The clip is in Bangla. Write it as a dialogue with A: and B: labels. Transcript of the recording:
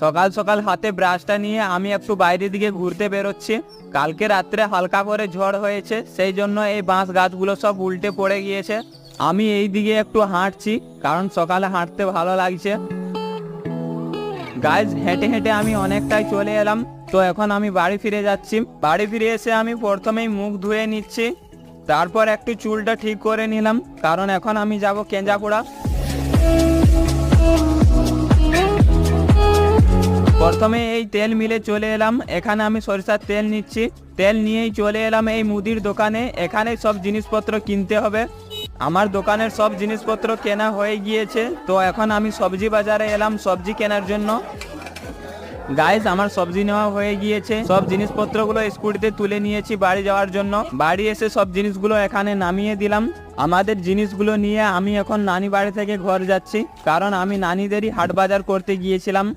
A: সকাল সকাল হাতে ব্রাশটা নিয়ে আমি একটু বাইরের দিকে ঘুরতে বেরোচ্ছি। কালকে রাত্রে হালকা করে ঝড় হয়েছে, সেই জন্য এই বাঁশ গাছগুলো সব উল্টে পড়ে গিয়েছে। আমি এই দিকে একটু হাঁটছি, কারণ সকালে হাঁটতে ভালো লাগছে। গাইজ, হেঁটে হেঁটে আমি অনেকটাই চলে এলাম। তো এখন আমি বাড়ি ফিরে যাচ্ছি। বাড়ি ফিরে এসে আমি প্রথমেই মুখ ধুয়ে নিচ্ছি, তারপর একটু চুলটা ঠিক করে নিলাম, কারণ এখন আমি যাব কেঞ্জাকুড়া। প্রথমে এই তেল মিলে চলে এলাম, এখানে আমি সরিষার তেল নিচ্ছি। তেল নিয়েই চলে এলাম এই মুদির দোকানে, এখানে সব জিনিসপত্র কিনতে হবে। আমার দোকানের সব জিনিসপত্র কেনা হয়ে গিয়েছে, তো এখন আমি সবজি বাজারে এলাম সবজি কেনার জন্য। গাইস, আমার সবজি নেওয়া হয়ে গিয়েছে, সব জিনিসপত্রগুলো স্কুটিতে তুলে নিয়েছি বাড়ি যাওয়ার জন্য। বাড়ি এসে সব জিনিসগুলো এখানে নামিয়ে দিলাম। আমাদের জিনিসগুলো নিয়ে আমি এখন নানি বাড়ি থেকে ঘর যাচ্ছি, কারণ আমি নানিদেরই হাট বাজার করতে গিয়েছিলাম।